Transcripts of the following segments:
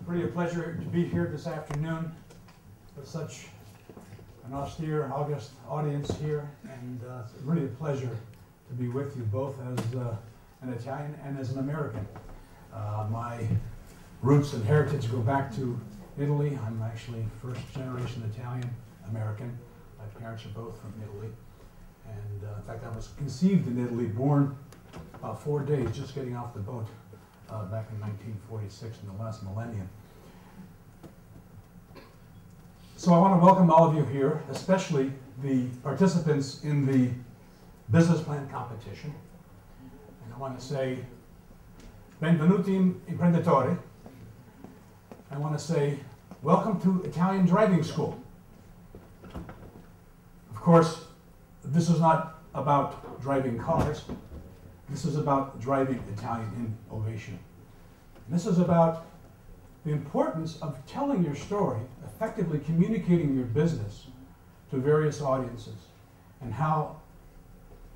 Really a pleasure to be here this afternoon with such an austere, august audience here, and it's really a pleasure to be with you both as an Italian and as an American. My roots and heritage go back to Italy. I'm actually first generation Italian American. My parents are both from Italy, and in fact I was conceived in Italy, born about 4 days just getting off the boat back in 1946 in the last millennium. So I want to welcome all of you here, especially the participants in the business plan competition. And I want to say, benvenuti imprenditori. I want to say, welcome to Italian driving school. Of course, this is not about driving cars. This is about driving Italian innovation. And this is about the importance of telling your story, effectively communicating your business to various audiences, and how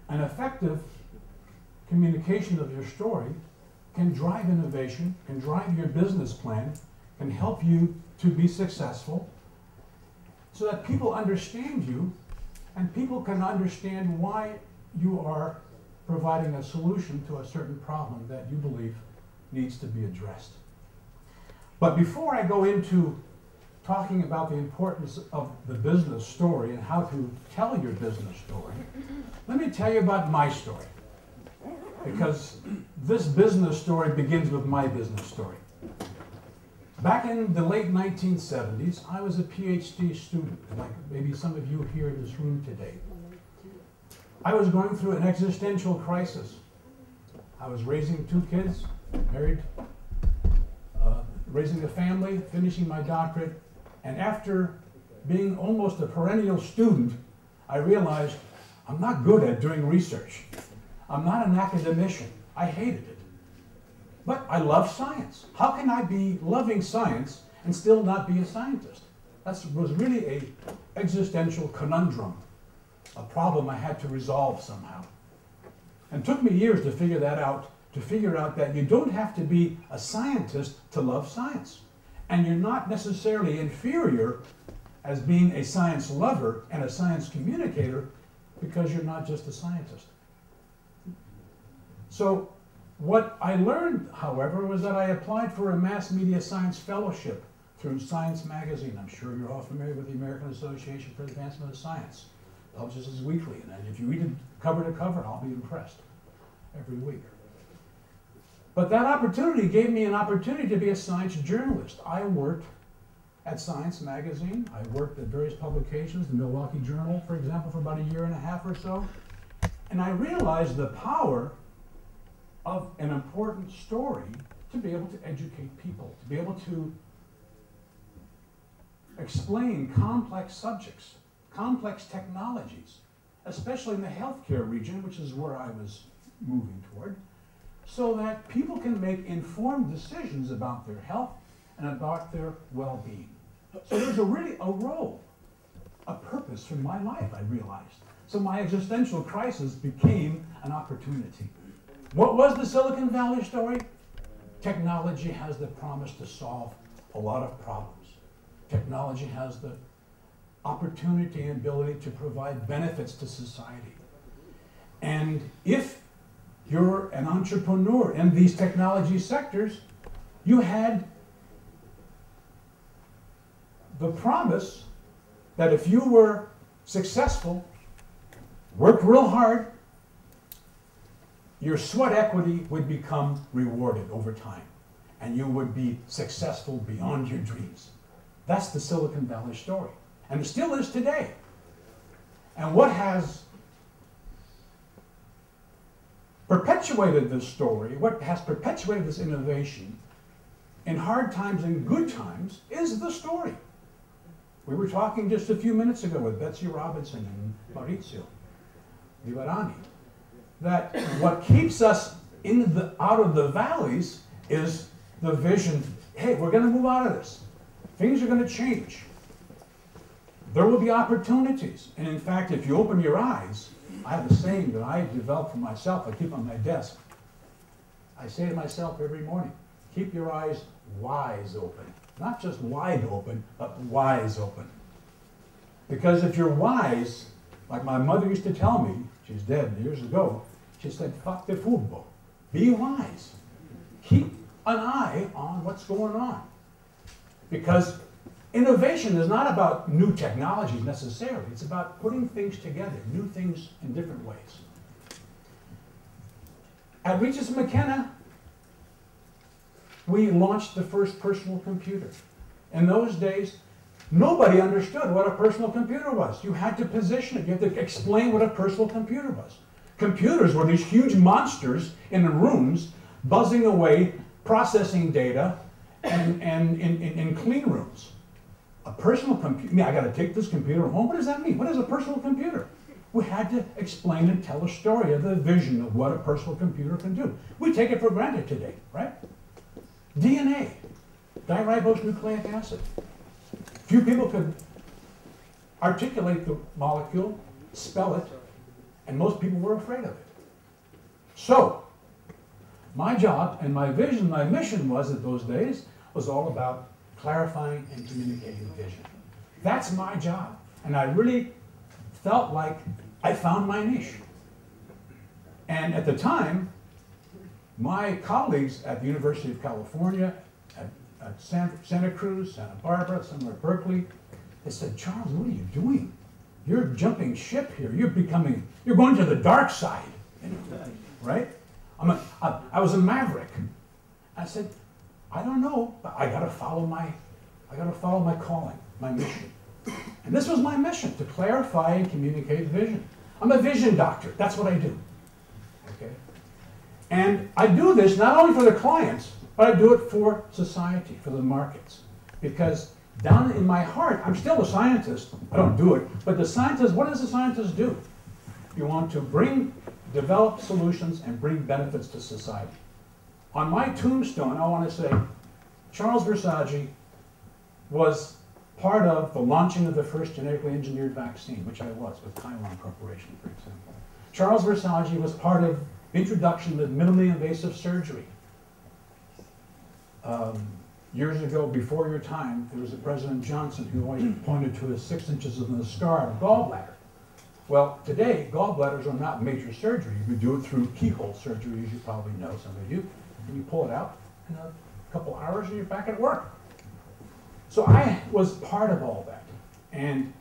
an effective communication of your story can drive innovation, can drive your business plan, can help you to be successful, so that people understand you and people can understand why you are providing a solution to a certain problem that you believe needs to be addressed. But before I go into talking about the importance of the business story and how to tell your business story, let me tell you about my story. Because this business story begins with my business story. Back in the late 1970s, I was a PhD student, like maybe some of you here in this room today. I was going through an existential crisis. I was raising 2 kids, married, raising a family, finishing my doctorate, and after being almost a perennial student, I realized I'm not good at doing research. I'm not an academician. I hated it. But I love science. How can I be loving science and still not be a scientist? That was really an existential conundrum, a problem I had to resolve somehow. And it took me years to figure that out, to figure out that you don't have to be a scientist to love science. And you're not necessarily inferior as being a science lover and a science communicator because you're not just a scientist. So what I learned, however, was that I applied for a mass media science fellowship through Science magazine. I'm sure you're all familiar with the American Association for the Advancement of Science. It publishes this weekly, and if you read it cover to cover, I'll be impressed every week. But that opportunity gave me an opportunity to be a science journalist. I worked at Science magazine. I worked at various publications, the Milwaukee Journal, for example, for about 1.5 years or so. And I realized the power of an important story to be able to educate people, to be able to explain complex subjects, complex technologies, especially in the healthcare region, which is where I was moving toward, so that people can make informed decisions about their health and about their well-being. So there's really a role, a purpose for my life, I realized. So my existential crisis became an opportunity. What was the Silicon Valley story? Technology has the promise to solve a lot of problems. Technology has the opportunity and ability to provide benefits to society. And if you're an entrepreneur in these technology sectors, you had the promise that if you were successful, worked real hard, your sweat equity would become rewarded over time, and you would be successful beyond your dreams. That's the Silicon Valley story, and it still is today. And what has perpetuated this story, what has perpetuated this innovation in hard times and good times is the story. We were talking just a few minutes ago with Betsy Robinson and Maurizio Vivarani that what keeps us out of the valleys is the vision, hey, we're going to move out of this. Things are going to change. There will be opportunities. And in fact, if you open your eyes, I have a saying that I developed for myself, I keep on my desk. I say to myself every morning, keep your eyes wise open. Not just wide open, but wise open. Because if you're wise, like my mother used to tell me, she's dead years ago, she said, "Fuck the furbo." Be wise. Keep an eye on what's going on. Because innovation is not about new technologies necessarily. It's about putting things together, new things in different ways. At Regis McKenna, we launched the first personal computer. In those days, nobody understood what a personal computer was. You had to position it. You had to explain what a personal computer was. Computers were these huge monsters in the rooms, buzzing away, processing data, and in clean rooms. A personal computer, I got to take this computer home. What does that mean? What is a personal computer? We had to explain and tell a story of the vision of what a personal computer can do. We take it for granted today, right? DNA, diribonucleic acid. Few people could articulate the molecule, spell it, and most people were afraid of it. So, my job and my vision, my mission was at those days, was all about clarifying and communicating vision. That's my job. And I really felt like I found my niche. And at the time, my colleagues at the University of California, at Santa Cruz, Santa Barbara, somewhere at Berkeley, they said, "Charles, what are you doing? You're jumping ship here. You're going to the dark side." Right? I was a maverick. I said, "I don't know, but I gotta follow my calling, my mission." And this was my mission, to clarify and communicate vision. I'm a vision doctor. That's what I do. Okay? And I do this not only for the clients, but I do it for society, for the markets. Because down in my heart, I'm still a scientist. I don't do it. But the scientist, what does the scientist do? You want to develop solutions and bring benefits to society. On my tombstone, I want to say, Charles Versaggi was part of the launching of the first genetically engineered vaccine, which I was with Chiron Corporation, for example. Charles Versaggi was part of the introduction of minimally invasive surgery. Years ago, before your time, there was a President Johnson who always pointed to his 6 inches in the scar of gallbladder. Well, today, gallbladders are not major surgery. We do it through keyhole surgery, as you probably know, some of you. And you pull it out in a couple hours and you're back at work. So I was part of all that. And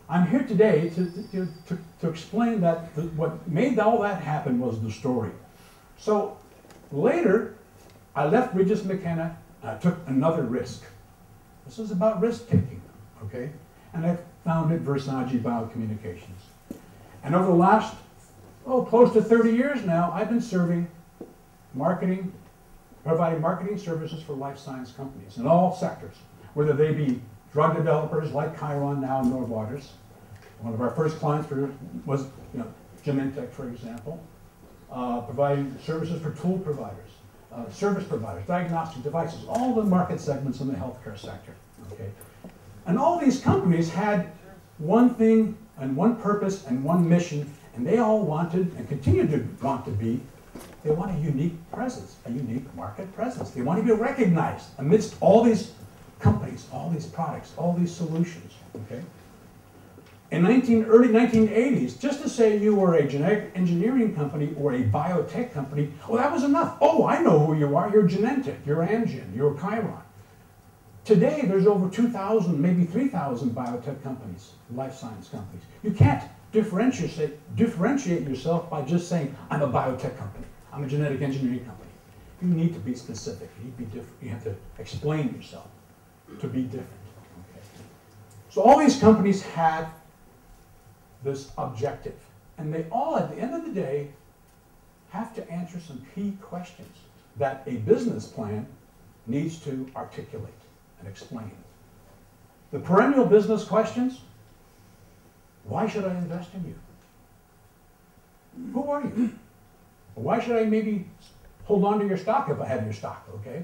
I'm here today to explain that what made all that happen was the story. So later, I left Regis McKenna and I took another risk. This is about risk taking, okay? And I founded Versaggi Biocommunications. And over the last, close to 30 years now, I've been serving marketing, providing marketing services for life science companies in all sectors, whether they be drug developers like Chiron now and Novartis. One of our first clients was Genentech, for example, providing services for tool providers, service providers, diagnostic devices, all the market segments in the healthcare sector. Okay? And all these companies had one thing and one purpose and one mission, and they all wanted and continue to want to be, they want a unique presence, a unique market presence. They want to be recognized amidst all these companies, all these products, all these solutions. Okay? In early 1980s, just to say you were a genetic engineering company or a biotech company, well, that was enough. Oh, I know who you are. You're Genentech, you're Amgen, you're Chiron. Today, there's over 2,000, maybe 3,000 biotech companies, life science companies. You can't differentiate yourself by just saying, I'm a biotech company, I'm a genetic engineering company. You need to be specific. You need to be different. You have to explain yourself to be different. Okay. So all these companies have this objective, and they all, at the end of the day, have to answer some key questions that a business plan needs to articulate and explain. The perennial business questions: why should I invest in you? Who are you? Why should I maybe hold on to your stock if I have your stock, okay?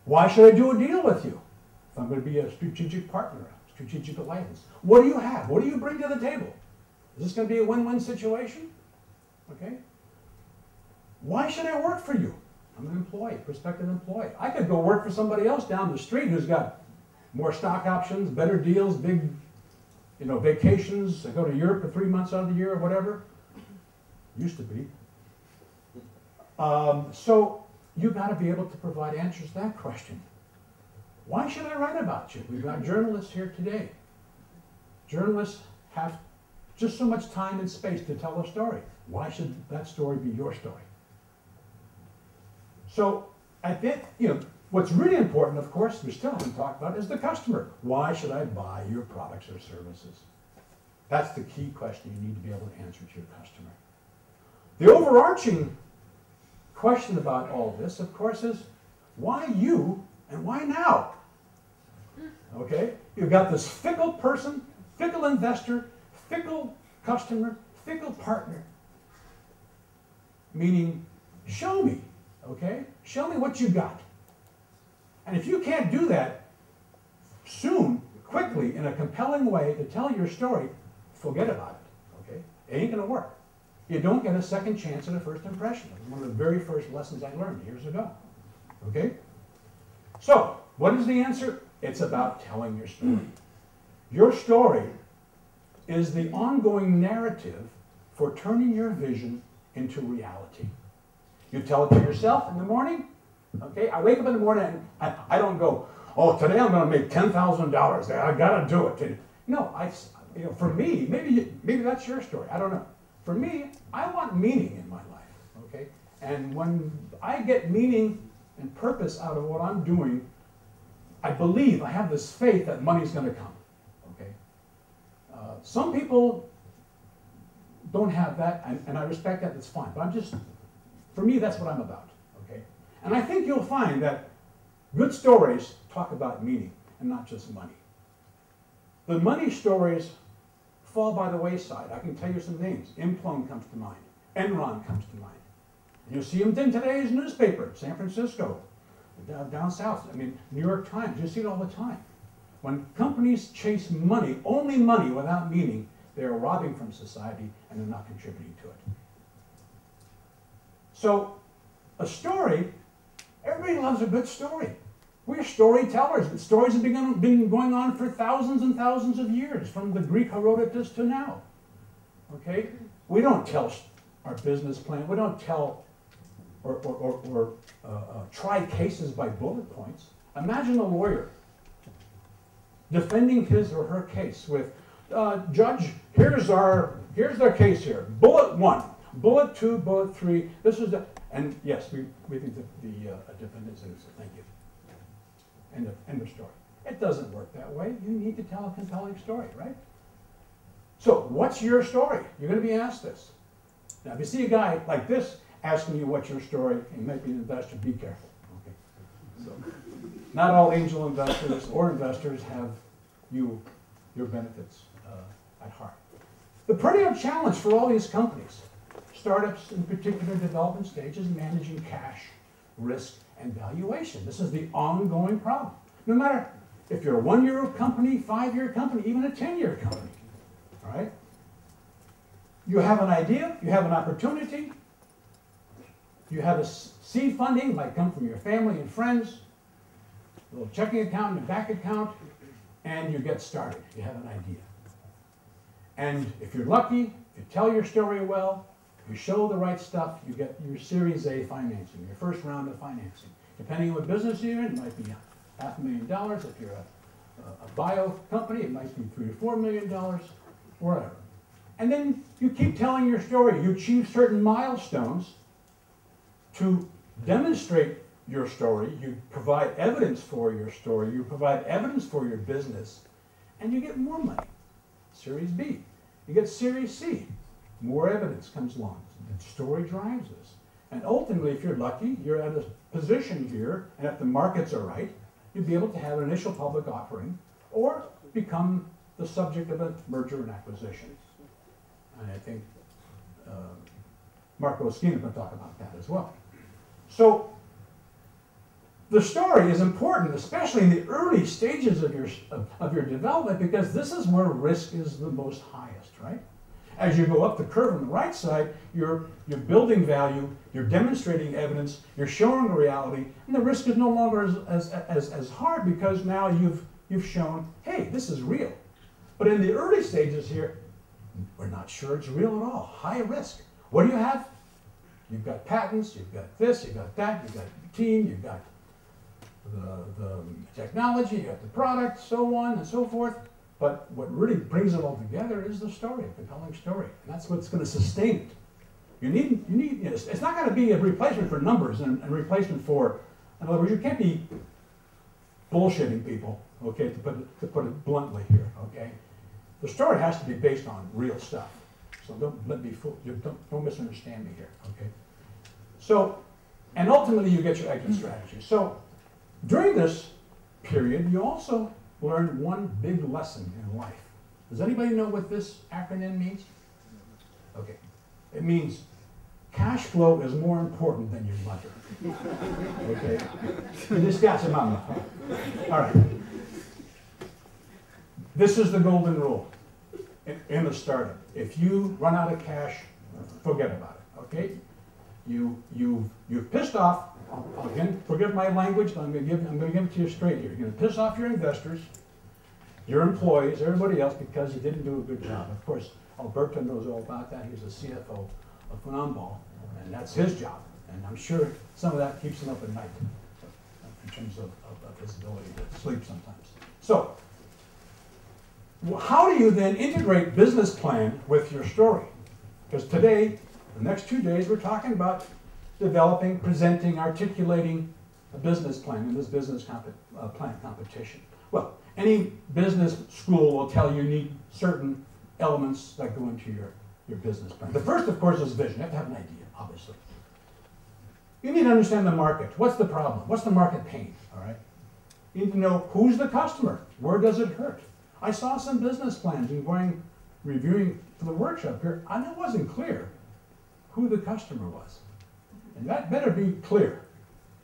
Why should I do a deal with you if I'm going to be a strategic partner, a strategic alliance? What do you have? What do you bring to the table? Is this going to be a win-win situation? Okay? Why should I work for you? I'm an employee, prospective employee. I could go work for somebody else down the street who's got more stock options, better deals, big, vacations. I go to Europe for 3 months out of the year or whatever. Used to be. So you've got to be able to provide answers to that question. Why should I write about you? We've got journalists here today. Journalists have just so much time and space to tell a story. Why should that story be your story? So I think, what's really important, of course, we still haven't talked about, is the customer. Why should I buy your products or services? That's the key question you need to be able to answer to your customer. The overarching question about all this, of course, is why you and why now? Okay? You've got this fickle person, fickle investor, fickle customer, fickle partner. Meaning, show me, okay? Show me what you got. And if you can't do that soon, quickly, in a compelling way to tell your story, forget about it, okay? It ain't gonna work. You don't get a second chance at a first impression. It was one of the very first lessons I learned years ago, okay? So, what is the answer? It's about telling your story. Your story is the ongoing narrative for turning your vision into reality. You tell it to yourself in the morning, okay? I wake up in the morning and I don't go, oh, today I'm going to make $10,000. I got to do it. No, for me, maybe that's your story. I don't know. For me, I want meaning in my life, okay? And when I get meaning and purpose out of what I'm doing, I have this faith that money's going to come, okay? Some people don't have that, and I respect that, that's fine. But for me, that's what I'm about, okay? And I think you'll find that good stories talk about meaning and not just money. The money stories fall by the wayside. I can tell you some names. Implone comes to mind. Enron comes to mind. You see them in today's newspaper, San Francisco, down south. New York Times. You see it all the time. When companies chase money, only money without meaning, they are robbing from society and they're not contributing to it. So, a story, everybody loves a good story. We're storytellers. The stories have been going on for thousands and thousands of years, from the Greek Herodotus to now. Okay? We don't tell our business plan. We don't tell or try cases by bullet points. Imagine a lawyer defending his or her case with, Judge, here's their case here. Bullet 1, bullet 2, bullet 3. This is the, and yes, we think that the defendant is innocent. Thank you. End of story. It doesn't work that way. You need to tell a compelling story, right? So, what's your story? You're going to be asked this. Now, if you see a guy like this asking you what's your story, and you might be an investor, be careful. Okay. So, not all angel investors or investors have your benefits at heart. The perennial challenge for all these companies, startups in particular development stages, managing cash, risk, and valuation. This is the ongoing problem. No matter if you're a 1-year company, 5-year company, even a 10-year company. All right? You have an idea, you have an opportunity, you have a seed funding, might come from your family and friends, a little checking account and a bank account, and you get started. You have an idea. And if you're lucky, if you tell your story well, you show the right stuff, you get your Series A financing, your first round of financing. Depending on what business you're in, it might be $500,000. If you're a bio company, it might be $3 to $4 million, whatever. And then you keep telling your story. You achieve certain milestones to demonstrate your story. You provide evidence for your story. You provide evidence for your business. And you get more money. Series B. You get Series C. More evidence comes along. The story drives this. And ultimately, if you're lucky, you're at a position here, and if the markets are right, you'll be able to have an initial public offering or become the subject of a merger and acquisition. And I think Marco Oschina can talk about that as well. So the story is important, especially in the early stages of your development, because this is where risk is the most highest, right? As you go up the curve on the right side, you're building value, you're demonstrating evidence, you're showing a reality, and the risk is no longer as hard because now you've shown, hey, this is real. But in the early stages here, we're not sure it's real at all. High risk. What do you have? You've got patents, you've got this, you've got that, you've got the team, you've got the technology, you've got the product, so on and so forth. But what really brings it all together is the story, a compelling story. And that's what's going to sustain it. You know, it's not going to be a replacement for numbers and replacement for, in other words, you can't be bullshitting people, okay, to put it bluntly here, okay? The story has to be based on real stuff. So don't let me fool you, don't misunderstand me here, okay? So, and ultimately you get your exit strategy. So, during this period, you also learn one big lesson in life. Does anybody know what this acronym means? Okay. It means cash flow is more important than your ledger. Okay? This guy's a mama. All right. This is the golden rule in the startup. If you run out of cash, forget about it. Okay? You've pissed off. Again, forgive my language, but I'm going to give it to you straight here. You're going to piss off your investors, your employees, everybody else because you didn't do a good job. Of course, Alberto knows all about that. He's the CFO of Phenomball, and that's his job. And I'm sure some of that keeps him up at night in terms of his ability to sleep sometimes. So, how do you then integrate business plan with your story? Because today, the next 2 days, we're talking about developing, presenting, articulating a business plan in this business plan competition. Well, any business school will tell you need certain elements that go into your business plan. The first, of course, is vision. You have to have an idea, obviously. You need to understand the market. What's the problem? What's the market pain, all right? You need to know who's the customer. Where does it hurt? I saw some business plans and going reviewing for the workshop here, and it wasn't clear who the customer was. And that better be clear.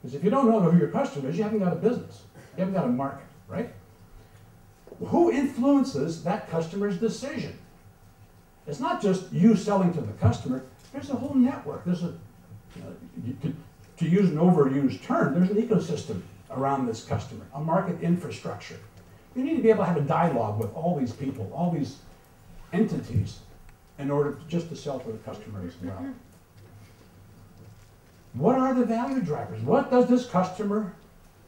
Because if you don't know who your customer is, you haven't got a business. You haven't got a market, right? Who influences that customer's decision? It's not just you selling to the customer. There's a whole network. There's a, to use an overused term, there's an ecosystem around this customer, a market infrastructure. You need to be able to have a dialogue with all these people, all these entities, in order just to sell to the customer as well. What are the value drivers? What does this customer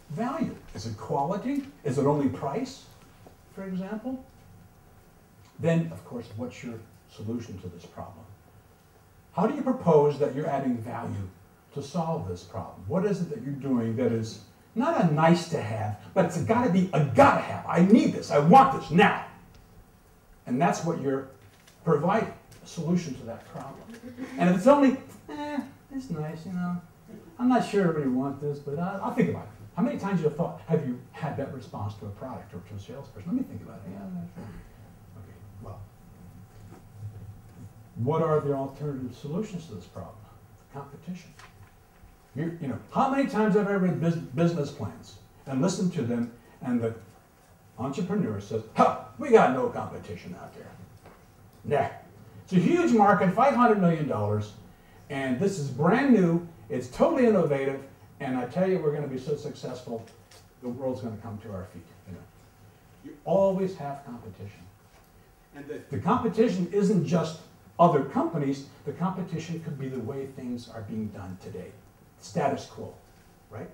value? Is it quality? Is it only price, for example? Then, of course, what's your solution to this problem? How do you propose that you're adding value to solve this problem? What is it that you're doing that is not a nice to have, but it's got to be a gotta have. I need this. I want this now. And that's what you're providing, a solution to that problem. And if it's only, it's nice, you know. I'm not sure everybody wants this, but I'll think about it. How many times have you had that response to a product or to a salesperson? Let me think about it. Yeah, I'm not sure. Okay, well, what are the alternative solutions to this problem? Competition. You know, how many times have I read business plans and listened to them, and the entrepreneur says, "Ha, we got no competition out there. Nah, it's a huge market, $500 million, and this is brand new. It's totally innovative, and I tell you, we're going to be so successful, the world's going to come to our feet." You know, you always have competition, and the competition isn't just other companies. The competition could be the way things are being done today. Status quo, right?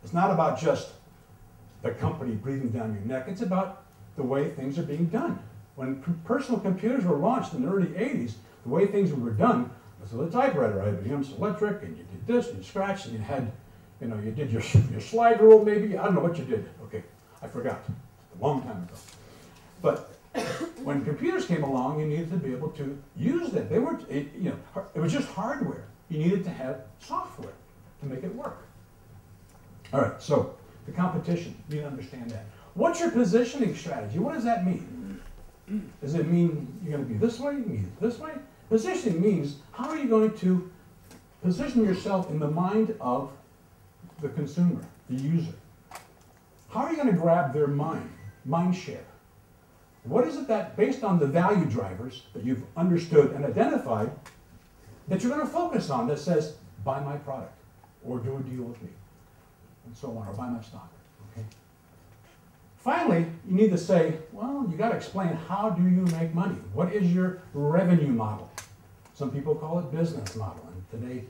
It's not about just the company breathing down your neck. It's about the way things are being done. When personal computers were launched in the early 80s, the way things were done was with a typewriter. IBM's electric, and you did this, and you scratched, and you had, you know, you did your slide rule maybe. I don't know what you did. Okay, I forgot. A long time ago. But when computers came along, you needed to be able to use them. They weren't, you know, it was just hardware. You needed to have software to make it work. All right, so the competition, you need to understand that. What's your positioning strategy? What does that mean? Does it mean you're going to be this way? You mean this way? Positioning means how are you going to position yourself in the mind of the consumer, the user? How are you going to grab their mind share? What is it that, based on the value drivers that you've understood and identified, that you're going to focus on that says, buy my product, or do a deal with me, and so on, or buy my stock, okay? Finally, you need to say, well, you got to explain, how do you make money? What is your revenue model? Some people call it business model, and today,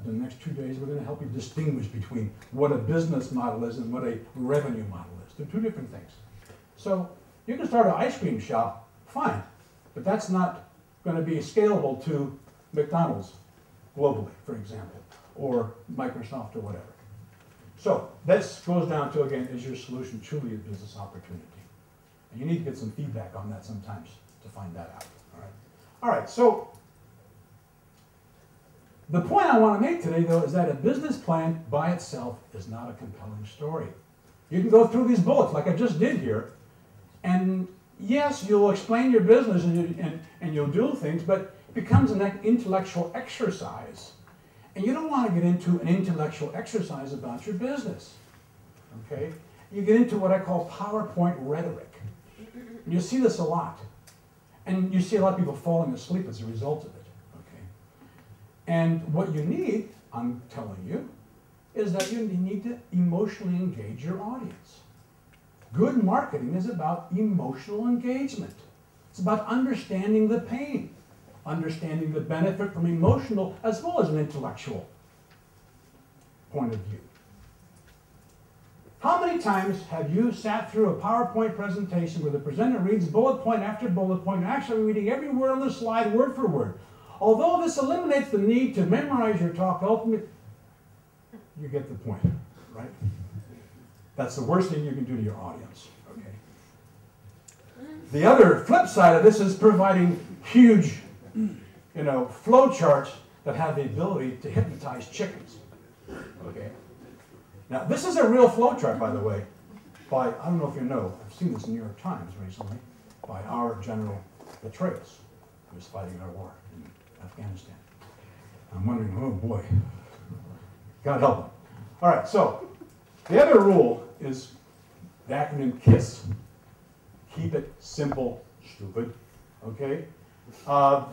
the next 2 days, we're going to help you distinguish between what a business model is and what a revenue model is. They're two different things. So you can start an ice cream shop, fine, but that's not going to be scalable to McDonald's globally, for example, or Microsoft or whatever. So this goes down to, again, is your solution truly a business opportunity? And you need to get some feedback on that sometimes to find that out. All right, so the point I want to make today, though, is that a business plan by itself is not a compelling story. You can go through these bullets like I just did here, and yes, you'll explain your business and you'll do things, but it becomes an intellectual exercise. And you don't want to get into an intellectual exercise about your business, okay? You get into what I call PowerPoint rhetoric. And you see this a lot. And you see a lot of people falling asleep as a result of it, okay? And what you need, I'm telling you, is that you need to emotionally engage your audience. Good marketing is about emotional engagement. It's about understanding the pain, understanding the benefit from emotional as well as an intellectual point of view. How many times have you sat through a PowerPoint presentation where the presenter reads bullet point after bullet point, actually reading every word on the slide word for word? Although this eliminates the need to memorize your talk, ultimately, you get the point, right? That's the worst thing you can do to your audience, okay? The other flip side of this is providing huge, flow charts that have the ability to hypnotize chickens, okay? Now, this is a real flow chart, by the way, by, I don't know if you know, I've seen this in the New York Times recently, by our General Petraeus, who was fighting our war in Afghanistan. I'm wondering, oh boy, God help him. All right, so the other rule is the acronym KISS. Keep it simple, stupid, okay?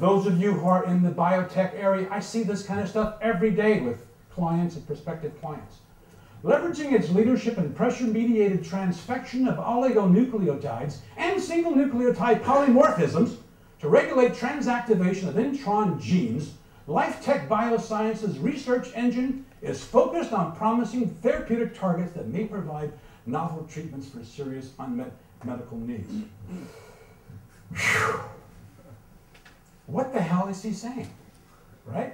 Those of you who are in the biotech area, I see this kind of stuff every day with clients and prospective clients. Leveraging its leadership in pressure-mediated transfection of oligonucleotides and single nucleotide polymorphisms to regulate transactivation of intron genes, LifeTech Biosciences' research engine is focused on promising therapeutic targets that may provide novel treatments for serious unmet medical needs. Whew. What the hell is he saying? Right?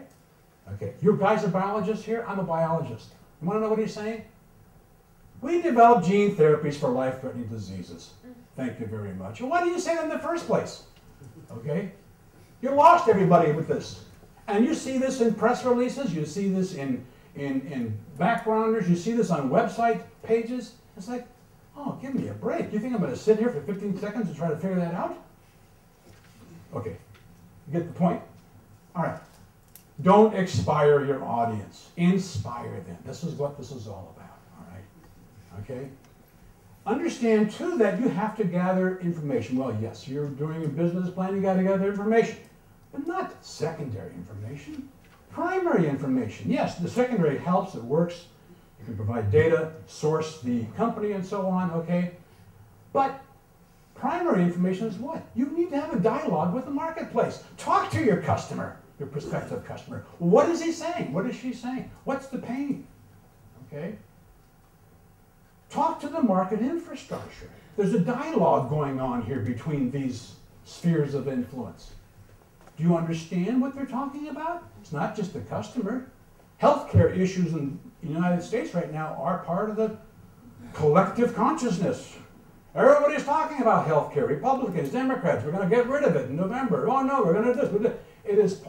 Okay, you guys are biologists here? I'm a biologist. You want to know what he's saying? We develop gene therapies for life-threatening diseases. Thank you very much. And why did you say that in the first place? Okay? You lost everybody with this. And you see this in press releases, you see this in backgrounders, you see this on website pages. It's like, oh, give me a break. You think I'm going to sit here for 15 seconds and try to figure that out? Okay, you get the point? All right. Don't expire your audience. Inspire them. This is what this is all about, all right? Okay? Understand, too, that you have to gather information. Well, yes, you're doing a business plan, you got to gather information. But not secondary information. Primary information. Yes, the secondary helps, it works. You can provide data, source the company, and so on, okay? But primary information is what? You need to have a dialogue with the marketplace. Talk to your customer. Your prospective customer. What is he saying? What is she saying? What's the pain? Okay? Talk to the market infrastructure. There's a dialogue going on here between these spheres of influence. Do you understand what they're talking about? It's not just the customer. Healthcare issues in the United States right now are part of the collective consciousness. Everybody's talking about healthcare. Republicans, Democrats, we're going to get rid of it in November. Oh no, we're going to do this. It is,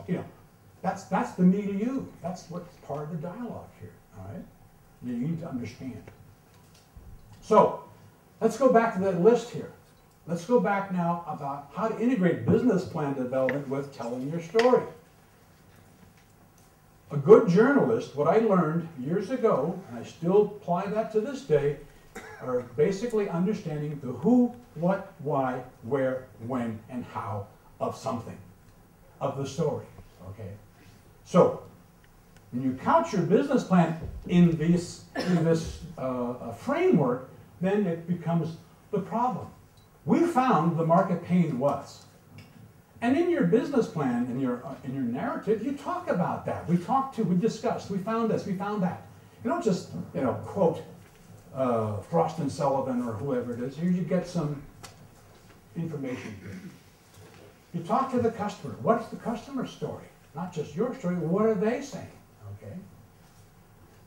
that's the milieu. That's what's part of the dialogue here, all right? You need to understand. So, let's go back to that list here. Let's go back now about how to integrate business plan development with telling your story. A good journalist, what I learned years ago, and I still apply that to this day, are basically understanding the who, what, why, where, when, and how of something, of the story, okay? So, when you couch your business plan in this framework, then it becomes the problem. We found the market pain was. And in your business plan, in your narrative, you talk about that. We discussed, we found this, we found that. You don't just, quote Frost and Sullivan or whoever it is. Here you get some information. You talk to the customer. What's the customer story? Not just your story, what are they saying? Okay.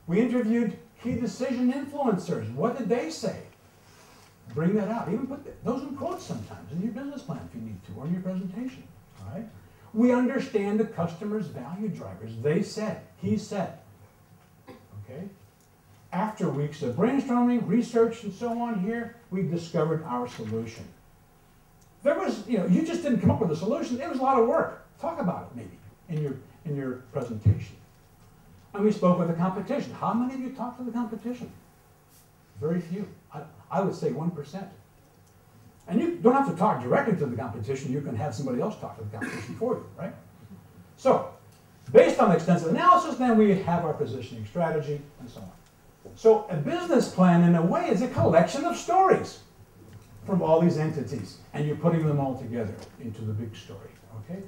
We interviewed key decision influencers. What did they say? Bring that out. Even put those in quotes sometimes in your business plan if you need to, or in your presentation. All right? We understand the customer's value drivers. They said, he said. Okay? After weeks of brainstorming, research, and so on here, we discovered our solution. There was, you just didn't come up with a solution. It was a lot of work. Talk about it maybe in your presentation. And we spoke with the competition. How many of you talked to the competition? Very few. I would say 1%. And you don't have to talk directly to the competition. You can have somebody else talk to the competition for you, right? So, based on extensive analysis, then we have our positioning strategy and so on. So, a business plan, in a way, is a collection of stories from all these entities, and you're putting them all together into the big story, okay?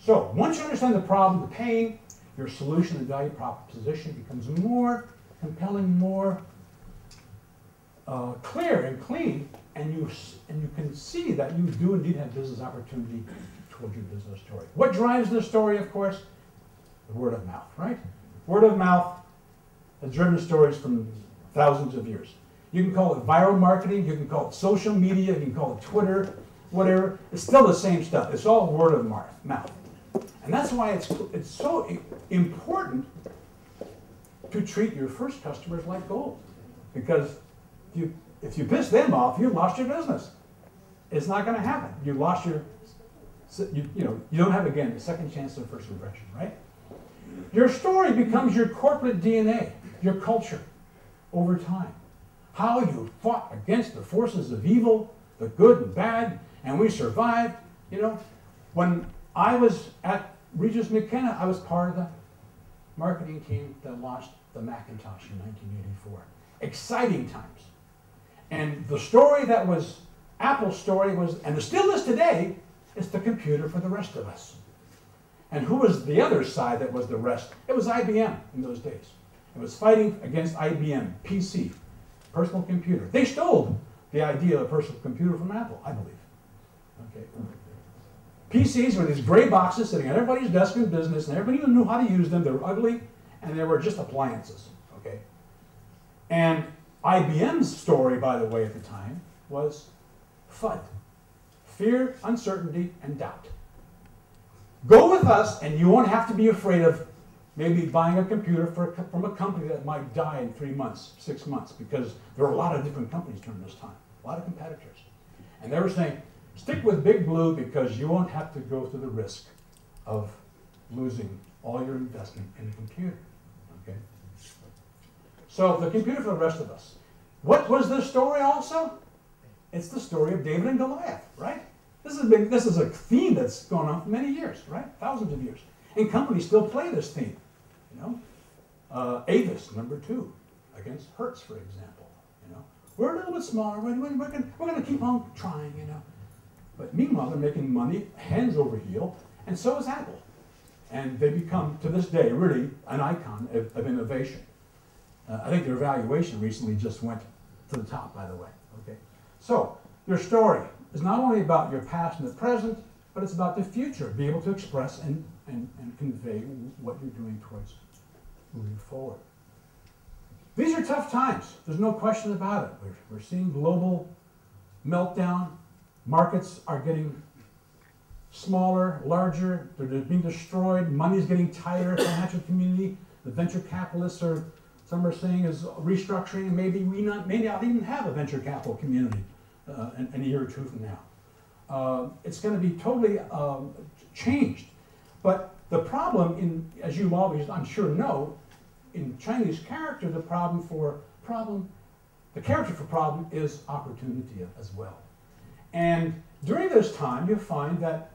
So, once you understand the problem, the pain, your solution and value proposition becomes more compelling, more clear and clean, and you can see that you do indeed have business opportunity towards your business story. What drives this story, of course? The word of mouth, right? Word of mouth has driven stories from thousands of years. You can call it viral marketing, you can call it social media, you can call it Twitter, whatever. It's still the same stuff. It's all word of mouth. And that's why it's so important to treat your first customers like gold. Because if you piss them off, you've lost your business. It's not going to happen. You lost your, you don't have, again, a second chance of first impression, right? Your story becomes your corporate DNA, your culture, over time. How you fought against the forces of evil, the good and bad, and we survived. When I was at Regis McKenna, I was part of the marketing team that launched the Macintosh in 1984. Exciting times. And the story that was Apple's story was, and still is today, is the computer for the rest of us. And who was the other side that was the rest? It was IBM in those days. It was fighting against IBM, PC, personal computer. They stole the idea of a personal computer from Apple, I believe. Okay. PCs were these gray boxes sitting on everybody's desk in business, and everybody knew how to use them. They were ugly, and they were just appliances. Okay. And IBM's story, by the way, at the time, was FUD. Fear, uncertainty, and doubt. Go with us, and you won't have to be afraid of maybe buying a computer from a company that might die in 3 months, 6 months, because there were a lot of different companies during this time, a lot of competitors. And they were saying, stick with Big Blue because you won't have to go through the risk of losing all your investment in the computer. Okay? So the computer for the rest of us. What was this story also? It's the story of David and Goliath, right? This is a theme that's gone on for many years, right? Thousands of years. And companies still play this theme. Avis, #2, against Hertz, for example. We're a little bit smaller. We're going to keep on trying, But meanwhile, they're making money, hands over heel, and so is Apple. And they become, to this day, really an icon of innovation. I think their valuation recently just went to the top, by the way. Okay. So, your story is not only about your past and the present, but it's about the future. Be able to express and convey what you're doing towards moving forward. These are tough times. There's no question about it. We're seeing global meltdown. Markets are getting smaller, larger. They're being destroyed. Money's getting tighter. Financial community, the venture capitalists are, some are saying, is restructuring. Maybe may not even have a venture capital community in a year or two from now. It's going to be totally changed. But the problem, as you always, I'm sure, know, in Chinese character, the the character for problem is opportunity as well. And during this time, you find that,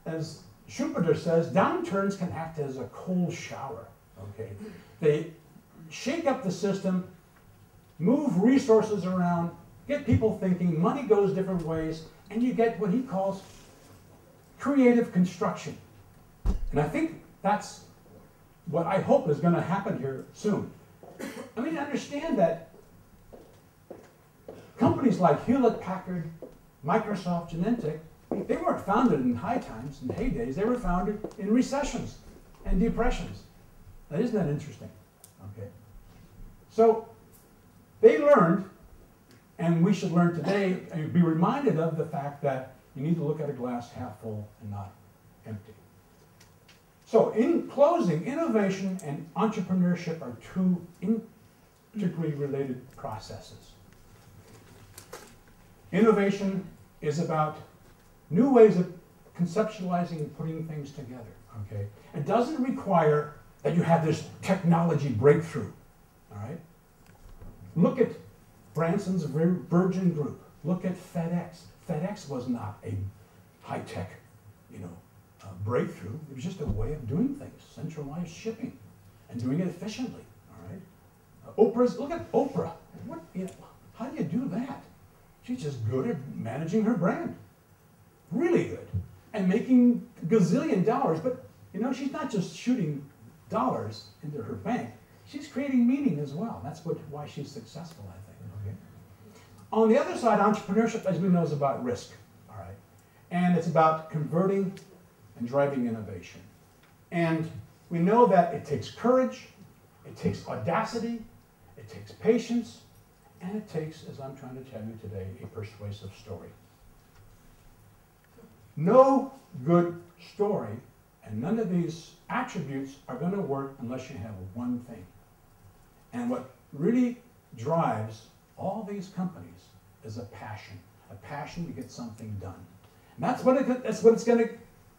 as Schumpeter says, downturns can act as a cold shower. Okay, they shake up the system, move resources around, get people thinking, money goes different ways, and you get what he calls creative construction. And I think that's what I hope is going to happen here soon. I mean, understand that companies like Hewlett-Packard, Microsoft, Genentech, they weren't founded in high times, in heydays. They were founded in recessions and depressions. Now, isn't that interesting? Okay. So they learned, and we should learn today, and be reminded of the fact that you need to look at a glass half full and not empty. So in closing, innovation and entrepreneurship are two integrally related processes. Innovation is about new ways of conceptualizing and putting things together. Okay? It doesn't require that you have this technology breakthrough. All right? Look at Branson's Virgin Group. Look at FedEx. FedEx was not a high-tech, breakthrough. It was just a way of doing things, centralized shipping, and doing it efficiently. All right. Look at Oprah. How do you do that? She's just good at managing her brand, really good, and making gazillion dollars. But she's not just shooting dollars into her bank. She's creating meaning as well. That's why she's successful, I think. Okay. On the other side, entrepreneurship, as we know, is about risk. All right, and it's about converting and driving innovation. And we know that it takes courage, it takes audacity, it takes patience, and it takes, as I'm trying to tell you today, a persuasive story. No good story and none of these attributes are going to work unless you have one thing. And what really drives all these companies is a passion to get something done. And that's what it's going to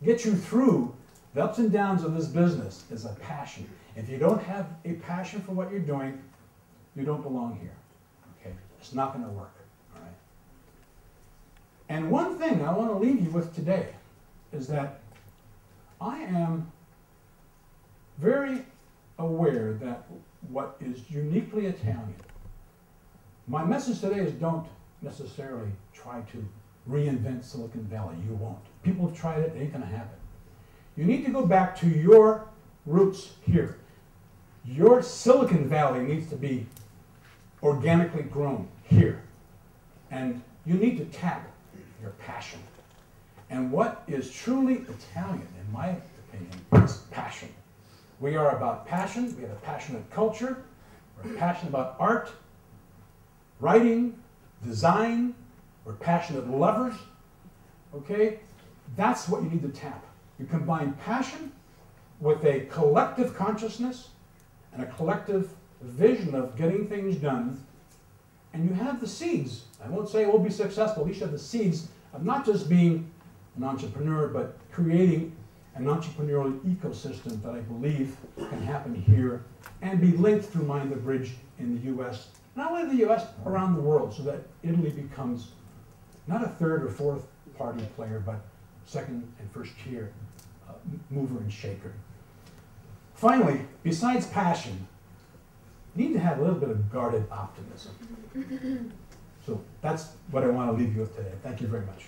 get you through the ups and downs of this business, is a passion. If you don't have a passion for what you're doing, you don't belong here. Okay? It's not going to work. All right? And one thing I want to leave you with today is that I am very aware that what is uniquely Italian, my message today is don't necessarily try to reinvent Silicon Valley. You won't. People have tried it, it ain't going to happen. You need to go back to your roots here. Your Silicon Valley needs to be organically grown here. And you need to tap your passion. And what is truly Italian, in my opinion, is passion. We are about passion. We have a passionate culture. We're passionate about art, writing, design. We're passionate lovers. Okay? That's what you need to tap. You combine passion with a collective consciousness and a collective vision of getting things done, and you have the seeds. I won't say it will be successful. At least you have the seeds of not just being an entrepreneur, but creating an entrepreneurial ecosystem that I believe can happen here and be linked through Mind the Bridge in the U.S., not only the U.S., around the world, so that Italy becomes not a third or fourth party player, but second and first tier mover and shaker. Finally, besides passion, you need to have a little bit of guarded optimism. So that's what I want to leave you with today. Thank you very much.